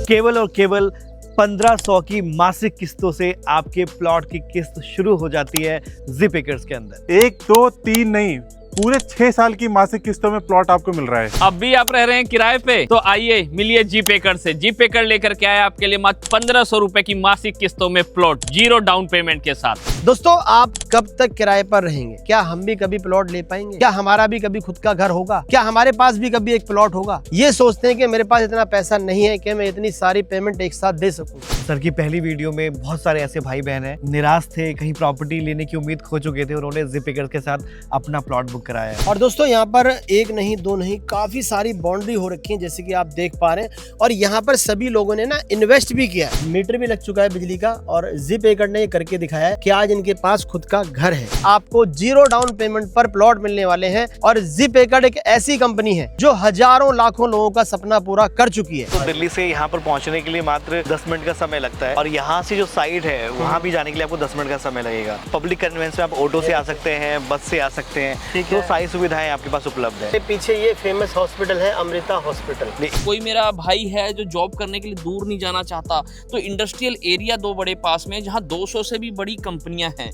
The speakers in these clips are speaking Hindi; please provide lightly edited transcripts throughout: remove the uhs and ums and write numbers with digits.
केवल और केवल 1500 की मासिक किस्तों से आपके प्लॉट की किस्त शुरू हो जाती है जिप एकर्स के अंदर। 1 2 3 नहीं, पूरे 6 साल की मासिक किस्तों में प्लॉट आपको मिल रहा है। अब भी आप रह रहे हैं किराए पे, तो आइए मिलिए जिप एकर्स से। जिप एकर्स लेकर के आए आपके लिए मात्र 1500 रुपए की मासिक किस्तों में प्लॉट, 0 डाउन पेमेंट के साथ। दोस्तों, आप कब तक किराए पर रहेंगे? क्या हम भी कभी प्लॉट ले पाएंगे? क्या हमारा भी कभी खुद का घर होगा? क्या हमारे पास भी कभी एक प्लॉट होगा? ये सोचते हैं कि मेरे पास इतना पैसा नहीं है कि मैं इतनी सारी पेमेंट एक साथ दे सकूं। सर की पहली वीडियो में बहुत सारे ऐसे भाई बहन हैं, निराश थे, कहीं प्रॉपर्टी लेने की उम्मीद खो चुके थे, उन्होंने जिप एकर्स के साथ अपना प्लॉट बुक कराया है। और दोस्तों, यहाँ पर एक नहीं दो नहीं काफी सारी बाउंड्री हो रखी है, जैसे कि आप देख पा रहे हैं। और यहाँ पर सभी लोगों ने ना इन्वेस्ट भी किया है, मीटर भी लग चुका है बिजली का, और जिप एकर्स ने ये करके दिखाया है कि आज इनके पास खुद का घर है। आपको 0 डाउन पेमेंट पर प्लॉट मिलने वाले हैं। और जिप एकर्स एक ऐसी कंपनी है जो हजारों लाखों लोगों का सपना पूरा कर चुकी है। तो दिल्ली से यहाँ पर पहुँचने के लिए मात्र 10 मिनट का समय लगता है, और यहाँ से जो साइट है वहाँ भी जाने के लिए आपको 10 मिनट का समय लगेगा। पब्लिक कन्वेंस में आप ऑटो से आ सकते हैं, बस से आ सकते हैं, तो सारी सुविधाएं आपके पास उपलब्ध है। पीछे ये फेमस हॉस्पिटल है, अमृता हॉस्पिटल। कोई मेरा भाई है जो जॉब करने के लिए दूर नहीं जाना चाहता, तो इंडस्ट्रियल एरिया 2 बड़े पास में, जहाँ 200 से भी बड़ी कंपनियां हैं।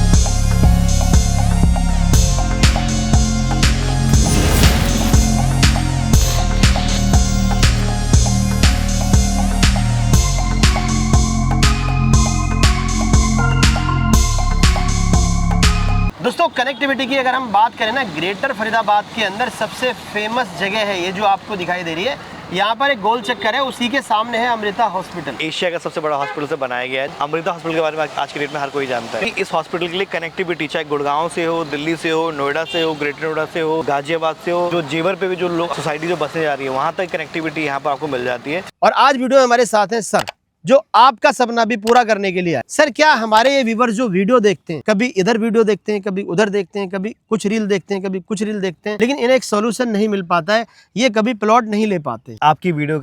दोस्तों, कनेक्टिविटी की अगर हम बात करें ना, ग्रेटर फरीदाबाद के अंदर सबसे फेमस जगह है ये जो आपको दिखाई दे रही है। यहाँ पर एक गोल चक्कर है, उसी के सामने है अमृता हॉस्पिटल। एशिया का सबसे बड़ा हॉस्पिटल से बनाया गया है। अमृता हॉस्पिटल के बारे में आज की डेट में हर कोई जानता है। इस हॉस्पिटल के लिए कनेक्टिविटी चाहे गुड़गांव से हो, दिल्ली से हो, नोएडा से हो, ग्रेटर नोएडा से हो, गाजियाबाद से हो, जो जेवर पे भी जो लोग सोसाइटी जो बसें जा रही है, वहाँ तक कनेक्टिविटी यहाँ पर आपको मिल जाती है। और आज वीडियो में हमारे साथ हैं सर, जो आपका सपना भी पूरा करने के लिए आए। सर, क्या हमारे ये व्यूअर्स जो वीडियो देखते हैं, कभी इधर वीडियो देखते हैं, कभी उधर देखते हैं, कभी कुछ रील देखते हैं, कभी कुछ रील देखते हैं, लेकिन इन्हें एक सॉल्यूशन नहीं मिल पाता है, ये कभी प्लॉट नहीं ले पाते? आपकी वीडियो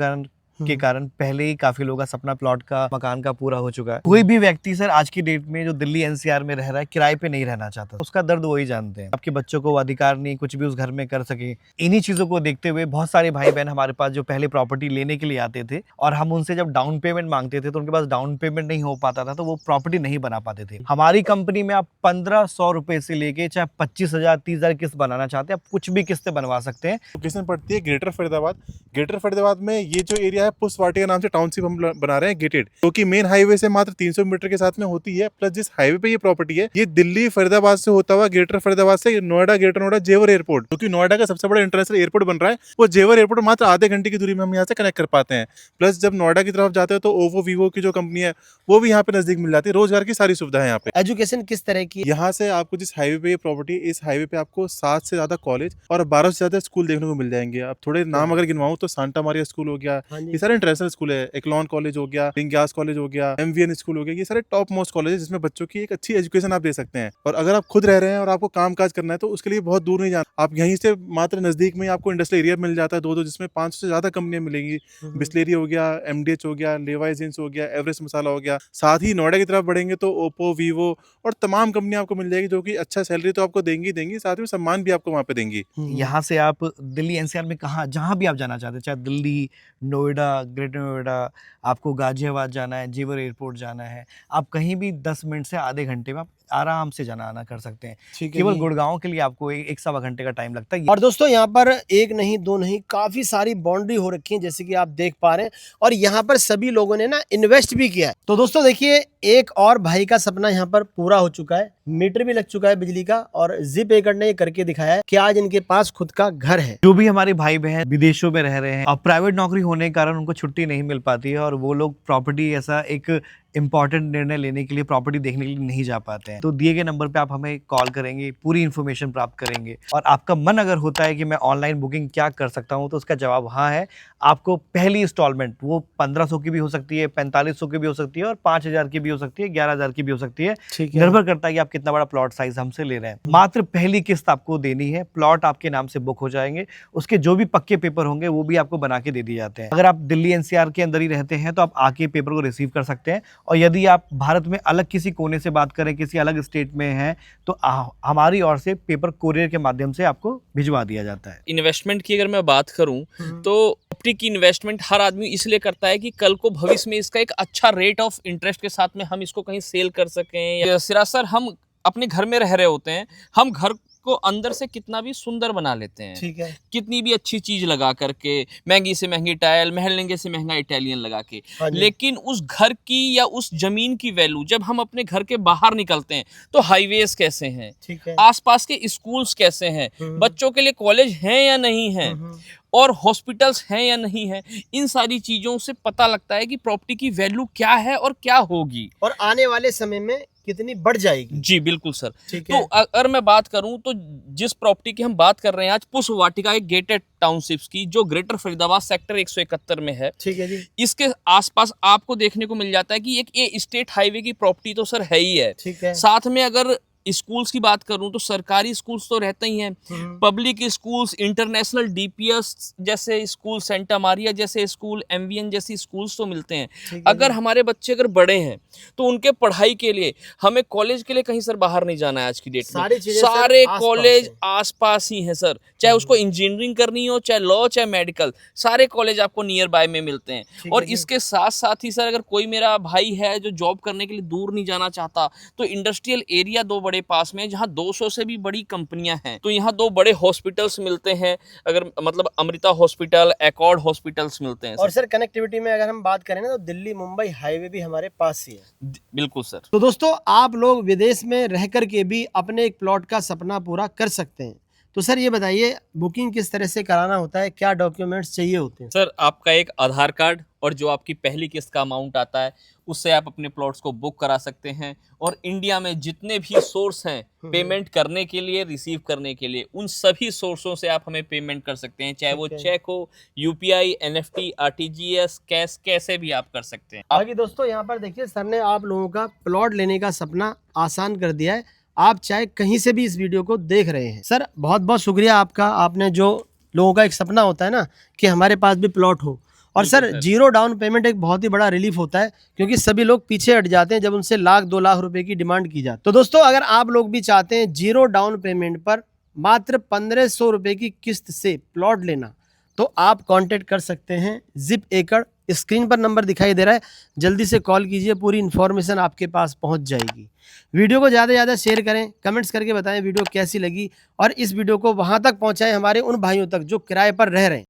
के कारण पहले ही काफी लोगों का सपना प्लॉट का, मकान का पूरा हो चुका है। कोई भी व्यक्ति सर आज की डेट में जो दिल्ली एनसीआर में रह रहा है, किराए पे नहीं रहना चाहता, उसका दर्द वही जानते हैं। आपके बच्चों को अधिकार नहीं कुछ भी उस घर में कर सके। इन्हीं चीजों को देखते हुए बहुत सारे भाई बहन हमारे पास जो पहले प्रॉपर्टी लेने के लिए आते थे, और हम उनसे जब डाउन पेमेंट मांगते थे तो उनके पास डाउन पेमेंट नहीं हो पाता था, तो वो प्रॉपर्टी नहीं बना पाते थे। हमारी कंपनी में आप 1500 रुपए से लेके चाहे 25,000 30,000 किस्त बनाना चाहते हैं, आप कुछ भी किस्तें बनवा सकते हैं। लोकेशन पड़ती है ग्रेटर फरीदाबाद। ग्रेटर फरीदाबाद में ये जो एरिया है, पुष्पवाटिका नाम से टाउनशिप हम बना रहे हैं, गेटेड, जो कि मेन हाईवे से मात्र 300 मीटर के साथ में होती है। प्लस जिस हाईवे पे ये प्रॉपर्टी है, ये दिल्ली फरीदाबाद से होता हुआ ग्रेटर फरीदाबाद से नोएडा, ग्रेटर नोएडा जेवर एयरपोर्ट, जो कि नोएडा का सबसे बड़ा इंटरनेशनल एयरपोर्ट बन रहा है, वो जेवर एयरपोर्ट मात्र आधे घंटे की दूरी में हम यहाँ से कनेक्ट कर पाते हैं। प्लस जब नोएडा की तरफ जाते हैं तो ओवो वीवो की जो कंपनी है वो भी यहाँ पे नजदीक मिल जाती है। रोजगार की सारी सुविधा है यहाँ पे। एजुकेशन किस तरह की? यहाँ से आपको जिस हाईवे पे ये प्रॉपर्टी, इस हाईवे पे आपको 7 से ज्यादा कॉलेज और 12 से ज्यादा स्कूल देखने को मिल जाएंगे। आप थोड़े नाम अगर गिनवाऊं तो सांता मारिया स्कूल हो गया, ये सारे इंटरनेशनल स्कूल है, एक्लॉन कॉलेज हो गया, रिंग्यास कॉलेज हो गया, एमवीएन स्कूल हो गया, ये सारे टॉप मोस्ट कॉलेज है जिसमें बच्चों की एक अच्छी एजुकेशन आप दे सकते हैं। और अगर आप खुद रह रहे हैं और आपको काम काज करना है तो उसके लिए बहुत दूर नहीं जाना, आप यहीं से मात्र नजदीक में आपको इंडस्ट्रियल एरिया मिल जाता है दो, जिसमें 500 से ज्यादा कंपनियां मिलेंगी। बिस्लेरी हो गया, एमडीएच हो गया, लेवाई जींस हो गया, एवरेस्ट मसाला हो गया। साथ ही नोएडा की तरफ बढ़ेंगे तो ओप्पो, वीवो और तमाम कंपनियां आपको मिल जाएगी, जो कि अच्छा सैलरी तो आपको देंगी, साथ में सम्मान भी आपको वहाँ पे देंगी। यहाँ से आप दिल्ली एनसीआर में कहाँ जहाँ भी आप जाना चाहते हैं, चाहे दिल्ली, नोएडा, ग्रेटर नोएडा, आपको गाजियाबाद जाना है, जेवर एयरपोर्ट जाना है, आप कहीं भी 10 मिनट से आधे घंटे में आप आराम से जाना आना कर सकते हैं। केवल गुड़गांव के लिए आपको एक सवा घंटे का टाइम लगता है। और दोस्तों, यहाँ पर एक नहीं दो नहीं काफी सारी बाउंड्री हो रखी है, जैसे कि आप देख पा रहे हैं। और यहाँ पर सभी लोगों ने ना इन्वेस्ट भी किया है। तो दोस्तों देखिए, एक और भाई का सपना यहाँ पर पूरा हो चुका है, मीटर भी लग चुका है बिजली का, और जिप एकर्स ने ये करके दिखाया है कि आज इनके पास खुद का घर है। जो भी हमारे भाई बहन विदेशों में रह रहे हैं और प्राइवेट नौकरी होने के कारण उनको छुट्टी नहीं मिल पाती है, और वो लोग प्रॉपर्टी ऐसा एक इंपॉर्टेंट निर्णय लेने के लिए, प्रॉपर्टी देखने के लिए नहीं जा पाते हैं, तो दिए गए नंबर पे आप हमें कॉल करेंगे, पूरी इन्फॉर्मेशन प्राप्त करेंगे। और आपका मन अगर होता है कि मैं ऑनलाइन बुकिंग क्या कर सकता हूं, तो उसका जवाब हाँ है। आपको पहली इंस्टॉलमेंट वो 1500 की भी हो सकती है, 4500 की भी हो सकती है, और 5000 की भी हो सकती है, 11000 की भी हो सकती है। निर्भर करता है कि आप कितना बड़ा प्लॉट साइज हमसे ले रहे हैं। मात्र पहली किस्त आपको देनी है, प्लॉट आपके नाम से बुक हो जाएंगे, उसके जो भी पक्के पेपर होंगे वो भी आपको बना के दे दिए जाते हैं। अगर आप दिल्ली एनसीआर के अंदर ही रहते हैं तो आप आके पेपर को रिसीव कर सकते हैं, और यदि आप भारत में अलग किसी कोने से बात करें, किसी अलग स्टेट में हैं, तो हमारी ओर से पेपर कोरियर के माध्यम से आपको भिजवा दिया जाता है। इन्वेस्टमेंट की अगर मैं बात करूं तो प्रॉपर्टी की इन्वेस्टमेंट हर आदमी इसलिए करता है कि कल को भविष्य में इसका एक अच्छा रेट ऑफ इंटरेस्ट के साथ में हम इसको कहीं सेल कर सकें। सिराज सर, हम अपने घर में रह रहे होते हैं, हम घर को अंदर से कितना भी सुंदर बना लेते हैं, ठीक है, कितनी भी अच्छी चीज लगा करके, महंगी से महंगी टाइल, महंगे से महंगा इटालियन लगा के, हाँ जी। लेकिन उस घर की या उस जमीन की वैल्यू जब हम अपने घर के बाहर निकलते हैं तो हाईवेज कैसे हैं, ठीक है, आसपास के स्कूल्स कैसे हैं, बच्चों के लिए कॉलेज हैं या नहीं हैं, और हॉस्पिटल्स हैं या नहीं हैं, इन सारी चीजों से पता लगता है कि प्रॉपर्टी की वैल्यू क्या है और क्या होगी, और आने वाले समय में कितनी बढ़ जाएगी। जी बिल्कुल सर। ठीक तो है, अगर मैं बात करूं तो जिस प्रॉपर्टी की हम बात कर रहे हैं आज, पुष्प वाटिका एक गेटेड टाउनशिप्स की, जो ग्रेटर फरीदाबाद सेक्टर 171 में है, ठीक है जी, इसके आसपास आपको देखने को मिल जाता है कि एक ये स्टेट हाईवे की प्रॉपर्टी तो सर है ही है, ठीक है, साथ में अगर स्कूल्स की बात करूं तो सरकारी स्कूल्स तो रहते ही हैं, पब्लिक स्कूल्स, इंटरनेशनल डीपीएस जैसे स्कूल, सेंटा मारिया जैसे स्कूल, एमवीएन जैसी स्कूल्स तो मिलते हैं। ठीक है अगर हमारे बच्चे अगर बड़े हैं तो उनके पढ़ाई के लिए हमें कॉलेज के लिए कहीं सर बाहर नहीं जाना है आज की डेट में, सारी चीजें सर सारे आसपास कॉलेज हैं। आसपास ही हैं सर, चाहे उसको इंजीनियरिंग करनी हो, चाहे लॉ, चाहे मेडिकल, सारे कॉलेज आपको नियर बाय में मिलते हैं। ठीक और है जी। इसके साथ साथ ही सर अगर कोई मेरा भाई है जो जॉब करने के लिए दूर नहीं जाना चाहता, तो इंडस्ट्रियल एरिया दो बड़े पास में, जहाँ 200 से भी बड़ी कंपनियां हैं, तो यहाँ दो बड़े हॉस्पिटल्स मिलते हैं, अगर मतलब अमृता हॉस्पिटल, एकॉर्ड हॉस्पिटल्स मिलते हैं और सर कनेक्टिविटी में अगर हम बात करें ना, तो दिल्ली मुंबई हाईवे भी हमारे पास ही है। बिल्कुल सर। तो दोस्तों, आप लोग विदेश में रह करके भी अपने एक प्लॉट का सपना पूरा कर सकते हैं। तो सर ये बताइए, बुकिंग किस तरह से कराना होता है, क्या डॉक्यूमेंट्स चाहिए होते हैं? सर आपका एक आधार कार्ड और जो आपकी पहली किस्त का अमाउंट आता है उससे आप अपने प्लॉट्स को बुक करा सकते हैं, और इंडिया में जितने भी सोर्स हैं पेमेंट करने के लिए, रिसीव करने के लिए, उन सभी सोर्सों से आप हमें पेमेंट कर सकते हैं, चाहे वो ठीक है। चेक हो, यूपीआई, एनएफटी, आरटीजीएस, कैश, कैसे भी आप कर सकते हैं। बाकी दोस्तों, यहाँ पर देखिए, सर ने आप लोगों का प्लॉट लेने का सपना आसान कर दिया है। आप चाहे कहीं से भी इस वीडियो को देख रहे हैं। सर बहुत बहुत शुक्रिया आपका, आपने जो लोगों का एक सपना होता है ना कि हमारे पास भी प्लॉट हो, और सर बिल्कुल सर। जीरो डाउन पेमेंट एक बहुत ही बड़ा रिलीफ होता है, क्योंकि सभी लोग पीछे हट जाते हैं जब उनसे 1,00,000-2,00,000 रुपए की डिमांड की जाती है। तो दोस्तों, अगर आप लोग भी चाहते हैं जीरो डाउन पेमेंट पर मात्र 1,500 रुपए की किस्त से प्लॉट लेना, तो आप कांटेक्ट कर सकते हैं जिप एकड़। स्क्रीन पर नंबर दिखाई दे रहा है, जल्दी से कॉल कीजिए, पूरी इन्फॉर्मेशन आपके पास पहुंच जाएगी। वीडियो को ज़्यादा से ज़्यादा शेयर करें, कमेंट्स करके बताएं वीडियो कैसी लगी, और इस वीडियो को वहां तक पहुंचाएं हमारे उन भाइयों तक जो किराए पर रह रहे हैं।